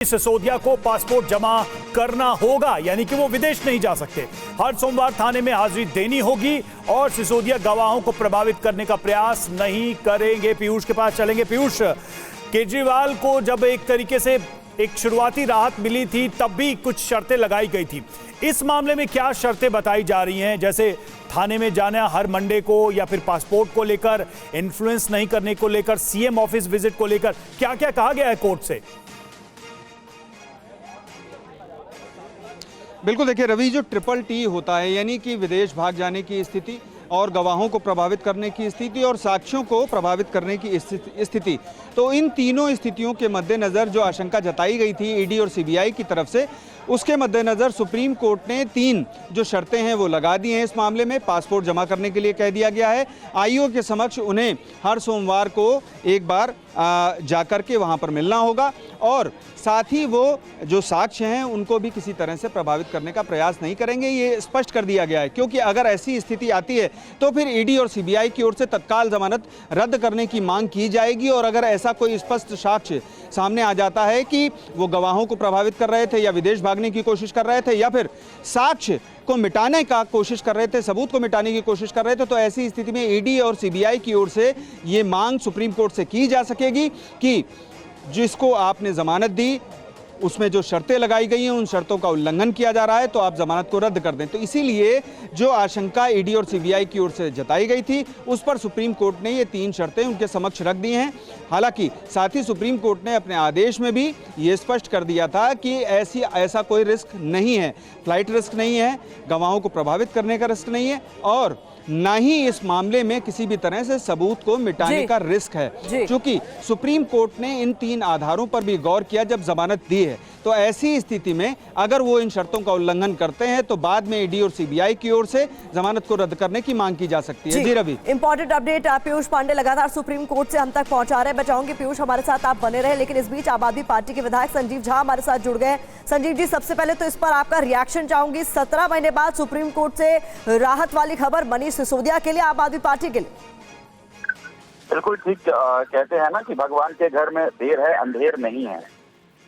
सिसोदिया को पासपोर्ट जमा करना होगा, यानी कि वो विदेश नहीं जा सकते। हर सोमवार थाने में हाजिरी देनी होगी और सिसोदिया गवाहों को प्रभावित करने का प्रयास नहीं करेंगे। पीयूष के पास चलेंगे। पीयूष, केजरीवाल को जब एक तरीके से एक शुरुआती राहत मिली थी तब भी कुछ शर्तें लगाई गई थी। इस मामले में क्या शर्तें बताई जा रही हैं, जैसे थाने में जाना हर मंडे को, या फिर पासपोर्ट को लेकर, इन्फ्लुएंस नहीं करने को लेकर, सीएम ऑफिस विजिट को लेकर, क्या क्या कहा गया है कोर्ट से? बिल्कुल, देखिए रवि, जो ट्रिपल टी होता है यानी कि विदेश भाग जाने की स्थिति और गवाहों को प्रभावित करने की स्थिति और साक्ष्यों को प्रभावित करने की स्थिति, तो इन तीनों स्थितियों के मद्देनज़र जो आशंका जताई गई थी ईडी और सीबीआई की तरफ से, उसके मद्देनज़र सुप्रीम कोर्ट ने 3 जो शर्तें हैं वो लगा दी हैं। इस मामले में पासपोर्ट जमा करने के लिए कह दिया गया है। आईओ के समक्ष उन्हें हर सोमवार को एक बार जाकर के वहां पर मिलना होगा और साथ ही वो जो साक्ष्य हैं उनको भी किसी तरह से प्रभावित करने का प्रयास नहीं करेंगे, ये स्पष्ट कर दिया गया है। क्योंकि अगर ऐसी स्थिति आती है तो फिर ईडी और सीबीआई की ओर से तत्काल जमानत रद्द करने की मांग की जाएगी और अगर ऐसा कोई स्पष्ट साक्ष्य सामने आ जाता है कि वो गवाहों को प्रभावित कर रहे थे या विदेश भागने की कोशिश कर रहे थे या फिर साक्ष्य को मिटाने का कोशिश कर रहे थे, सबूत को मिटाने की कोशिश कर रहे थे, तो ऐसी स्थिति में ईडी और सीबीआई की ओर से ये मांग सुप्रीम कोर्ट से की जा सकेगी कि जिसको आपने जमानत दी उसमें जो शर्तें लगाई गई हैं उन शर्तों का उल्लंघन किया जा रहा है तो आप जमानत को रद्द कर दें। तो इसीलिए जो आशंका ईडी और सीबीआई की ओर से जताई गई थी उस पर सुप्रीम कोर्ट ने ये 3 शर्तें उनके समक्ष रख दी हैं। हालांकि साथ ही सुप्रीम कोर्ट ने अपने आदेश में भी ये स्पष्ट कर दिया था कि ऐसा कोई रिस्क नहीं है, फ्लाइट रिस्क नहीं है, गवाहों को प्रभावित करने का रिस्क नहीं है और ना ही इस मामले में किसी भी तरह से सबूत को मिटाने का रिस्क है। क्योंकि सुप्रीम कोर्ट ने इन 3 आधारों पर भी गौर किया जब जमानत दी है, तो ऐसी स्थिति में अगर वो इन शर्तों का उल्लंघन करते हैं तो बाद में ईडी और सीबीआई की ओर से जमानत को रद्द करने की मांग की जा सकती है। जी रवि, इंपॉर्टेंट अपडेट पीयूष पांडे लगातार सुप्रीम कोर्ट से हम तक पहुंचा रहे हैं। मैं चाहूंगी पीयूष हमारे साथ आप बने रहे, लेकिन इस बीच आम आदमी पार्टी के विधायक संजीव झा हमारे साथ जुड़ गए। संजीव जी, सबसे पहले तो इस पर आपका रिएक्शन चाहूंगी। 17 महीने बाद सुप्रीम कोर्ट से राहत वाली खबर मनीष सिसोदिया के लिए, आम आदमी पार्टी के लिए। बिल्कुल ठीक कहते हैं ना कि भगवान के घर में देर है अंधेर नहीं है।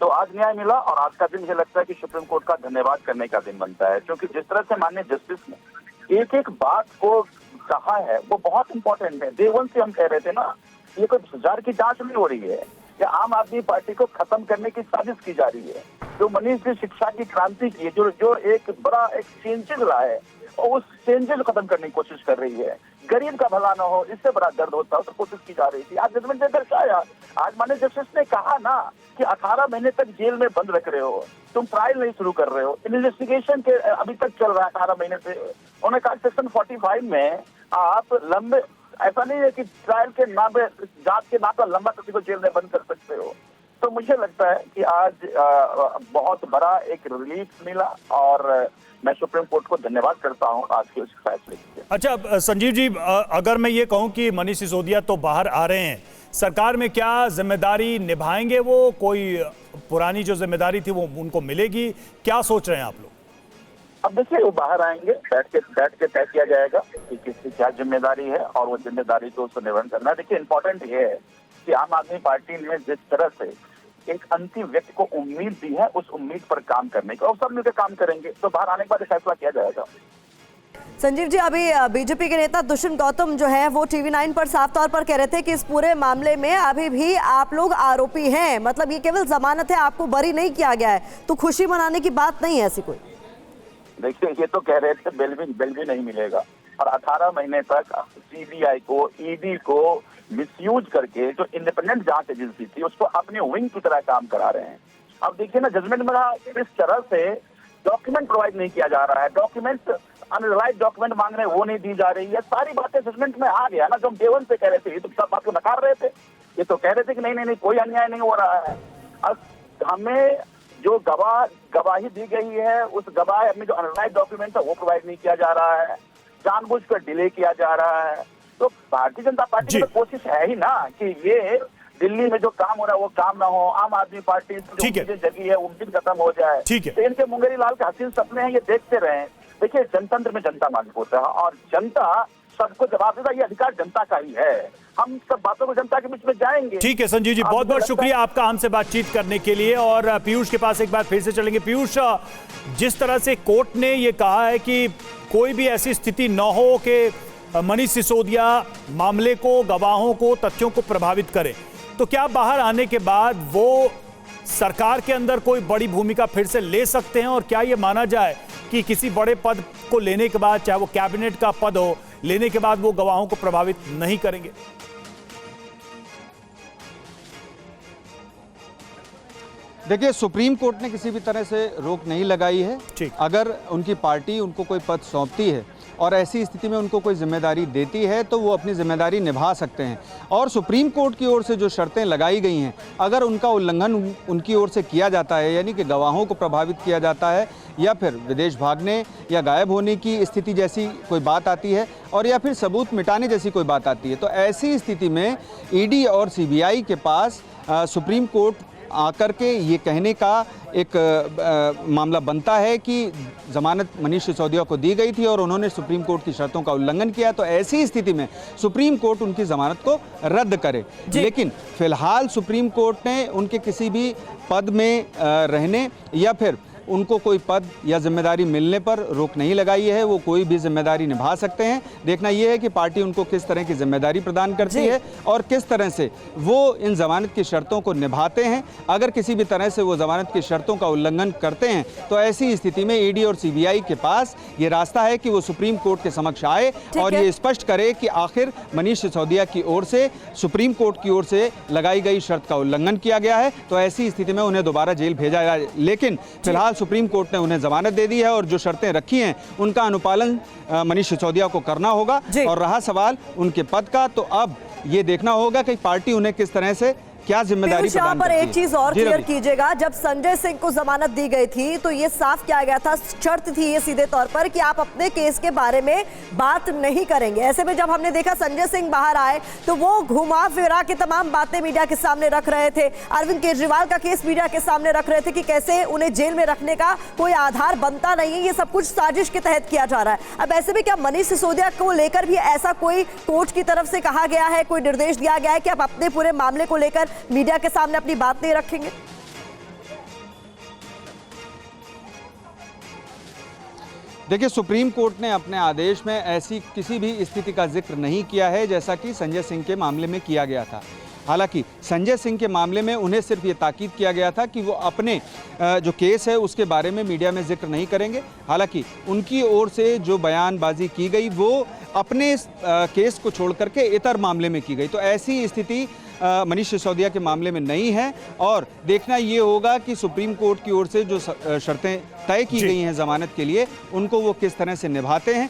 तो आज न्याय मिला और आज का दिन मुझे लगता है कि सुप्रीम कोर्ट का धन्यवाद करने का दिन बनता है, क्योंकि जिस तरह से माननीय जस्टिस ने एक एक बात को कहा है वो बहुत इंपॉर्टेंट है। डे 1 से हम कह रहे थे ना, ये कोई भ्रष्टाचार की जांच नहीं हो रही है, या आम आदमी पार्टी को खत्म करने की साजिश की जा रही है। जो मनीष ने शिक्षा की क्रांति की है, जो एक बड़ा एक चेंजेस लाया है और उस चेंजेस को खत्म करने की कोशिश कर रही है। गरीब का भला ना हो, इससे बड़ा दर्द होता है, तो कोशिश की जा रही थी। आज जजमेंट ने दर्शाया, आज माननीय जस्टिस ने कहा ना कि 18 महीने तक जेल में बंद रख रहे हो, तुम ट्रायल नहीं शुरू कर रहे हो, इन्वेस्टिगेशन के अभी तक चल रहा है 18 महीने से। उन्होंने कहा सेक्शन 45 में आप लंबे, ऐसा नहीं है कि ट्रायल के नाम पे, जांच के नाम पर लंबा किसी को जेल में बंद कर सकते हो। तो मुझे लगता है कि आज बहुत बड़ा एक रिलीफ मिला और मैं सुप्रीम कोर्ट को धन्यवाद करता हूं आज के इस फैसले के लिए। अच्छा संजीव जी, अगर मैं ये कहूं कि मनीष सिसोदिया तो बाहर आ रहे हैं, सरकार में क्या जिम्मेदारी निभाएंगे वो? कोई पुरानी जो जिम्मेदारी थी वो उनको मिलेगी? क्या सोच रहे हैं आप लोग? अब देखिए, वो बाहर आएंगे, बैठ के तय किया जाएगा कि किसकी क्या जिम्मेदारी है और वो जिम्मेदारी को उसको निर्वहन करना है। देखिए, इंपॉर्टेंट ये है कि आम आदमी पार्टी ने जिस तरह से एक अंतिम व्यक्ति को उम्मीद दी है, उस उम्मीद पर काम करने का, और सब मिलकर काम करेंगे, तो बाहर आने के बाद फैसला किया जाएगा। संजीव जी, अभी बीजेपी के नेता दुष्यंत गौतम जो है वो TV9 पर साफ तौर पर कह रहे थे कि इस पूरे मामले में अभी भी आप लोग आरोपी हैं, मतलब ये केवल जमानत है, आपको बरी नहीं किया गया है, तो खुशी मनाने की बात नहीं है ऐसी कोई। देखिए, ये तो कह रहे थे बेल भी नहीं मिलेगा, और 18 महीने तक सीबीआई को, ईडी को मिसयूज करके जो इंडिपेंडेंट जांच एजेंसी थी उसको अपने विंग की तरह काम करा रहे हैं। अब देखिए ना, जजमेंट में किस तरह से डॉक्यूमेंट प्रोवाइड नहीं किया जा रहा है, डॉक्यूमेंट अनलाइज डॉक्यूमेंट मांग रहे हैं वो नहीं दी जा रही है, सारी बातें जजमेंट में आ गया ना। जो हम डे 1 से कह रहे थे, ये तो सब बात को नकार रहे थे, ये तो कह रहे थे कि नहीं कोई अन्याय नहीं हो रहा है। अब हमें जो गवाही दी गई है, उस गवाही में जो अनलाइज डॉक्यूमेंट है वो प्रोवाइड नहीं किया जा रहा है, जानबूझकर डिले किया जा रहा है। तो भारतीय जनता पार्टी की कोशिश है ही ना कि ये दिल्ली में जो काम हो रहा है वो काम ना हो, आम आदमी पार्टी जो जगी है उम्मीद खत्म हो जाए। तो इनके मुंगेरी लाल के हसीन सपने हैं, ये देखते रहे। देखिए, जनतंत्र में जनता मालिक होता है और जनता सबको जवाब देता, ये अधिकार जनता का ही है। हम सब बातों को जनता के बीच में जाएंगे। ठीक है संजीव जी, बहुत बहुत शुक्रिया आपका हमसे बातचीत करने के लिए। और पीयूष के पास एक बार फिर से चलेंगे। पीयूष, जिस तरह से कोर्ट ने ये कहा है कि कोई भी ऐसी स्थिति न हो कि मनीष सिसोदिया मामले को, गवाहों को, तथ्यों को प्रभावित करे, तो क्या बाहर आने के बाद वो सरकार के अंदर कोई बड़ी भूमिका फिर से ले सकते हैं? और क्या ये माना जाए कि किसी बड़े पद को लेने के बाद, चाहे वो कैबिनेट का पद हो, लेने के बाद वो गवाहों को प्रभावित नहीं करेंगे? देखिए, सुप्रीम कोर्ट ने किसी भी तरह से रोक नहीं लगाई है। ठीक। अगर उनकी पार्टी उनको कोई पद सौंपती है और ऐसी स्थिति में उनको कोई जिम्मेदारी देती है तो वो अपनी जिम्मेदारी निभा सकते हैं। और सुप्रीम कोर्ट की ओर से जो शर्तें लगाई गई हैं, अगर उनका उल्लंघन उनकी ओर से किया जाता है, यानी कि गवाहों को प्रभावित किया जाता है, या फिर विदेश भागने या गायब होने की स्थिति जैसी कोई बात आती है, और या फिर सबूत मिटाने जैसी कोई बात आती है, तो ऐसी स्थिति में ईडी और सीबीआई के पास सुप्रीम कोर्ट आकर के ये कहने का एक मामला बनता है कि जमानत मनीष सिसोदिया को दी गई थी और उन्होंने सुप्रीम कोर्ट की शर्तों का उल्लंघन किया, तो ऐसी स्थिति में सुप्रीम कोर्ट उनकी जमानत को रद्द करे। लेकिन फिलहाल सुप्रीम कोर्ट ने उनके किसी भी पद में रहने या फिर उनको कोई पद या जिम्मेदारी मिलने पर रोक नहीं लगाई है। वो कोई भी जिम्मेदारी निभा सकते हैं। देखना यह है कि पार्टी उनको किस तरह की जिम्मेदारी प्रदान करती है और किस तरह से वो इन जमानत की शर्तों को निभाते हैं। अगर किसी भी तरह से वो जमानत की शर्तों का उल्लंघन करते हैं तो ऐसी स्थिति में ईडी और सीबीआई के पास ये रास्ता है कि वो सुप्रीम कोर्ट के समक्ष आए और ये स्पष्ट करे कि आखिर मनीष सिसोदिया की ओर से, सुप्रीम कोर्ट की ओर से लगाई गई शर्त का उल्लंघन किया गया है, तो ऐसी स्थिति में उन्हें दोबारा जेल भेजा जाए। लेकिन फिलहाल सुप्रीम कोर्ट ने उन्हें जमानत दे दी है और जो शर्तें रखी हैं उनका अनुपालन मनीष सिसोदिया को करना होगा। और रहा सवाल उनके पद का, तो अब ये देखना होगा कि पार्टी उन्हें किस तरह से क्या जिम्मेदारी प्रदान पर करती है। एक चीज और क्लियर कीजिएगा, जब संजय सिंह को जमानत दी गई थी तो ये साफ किया गया था, शर्त थी ये सीधे तौर पर कि आप अपने केस के बारे में बात नहीं करेंगे। ऐसे में जब हमने देखा संजय सिंह बाहर आए तो वो घुमा फिरा के तमाम बातें मीडिया के सामने रख रहे थे। अरविंद केजरीवाल का केस मीडिया के सामने रख रहे थे कि कैसे उन्हें जेल में रखने का कोई आधार बनता नहीं है, ये सब कुछ साजिश के तहत किया जा रहा है। अब ऐसे में क्या मनीष सिसोदिया को लेकर भी ऐसा कोई कोर्ट की तरफ से कहा गया है, कोई निर्देश दिया गया है कि आप अपने पूरे मामले को लेकर मीडिया के सामने अपनी बात नहीं रखेंगे? देखिए, सुप्रीम कोर्ट ने अपने आदेश में ऐसी किसी भी स्थिति का जिक्र नहीं किया है जैसा कि संजय सिंह के मामले में किया गया था। हालांकि संजय सिंह के मामले में उन्हें सिर्फ ये ताकीद किया गया था कि वो अपने जो केस है उसके बारे में मीडिया में जिक्र नहीं करेंगे। हालांकि उनकी ओर से जो बयानबाजी की गई वो अपने केस को छोड़ करके इतर मामले में की गई, तो ऐसी स्थिति मनीष सिसोदिया के मामले में नहीं है। और देखना ये होगा कि सुप्रीम कोर्ट की ओर से जो शर्तें तय की गई हैं जमानत के लिए, उनको वो किस तरह से निभाते हैं।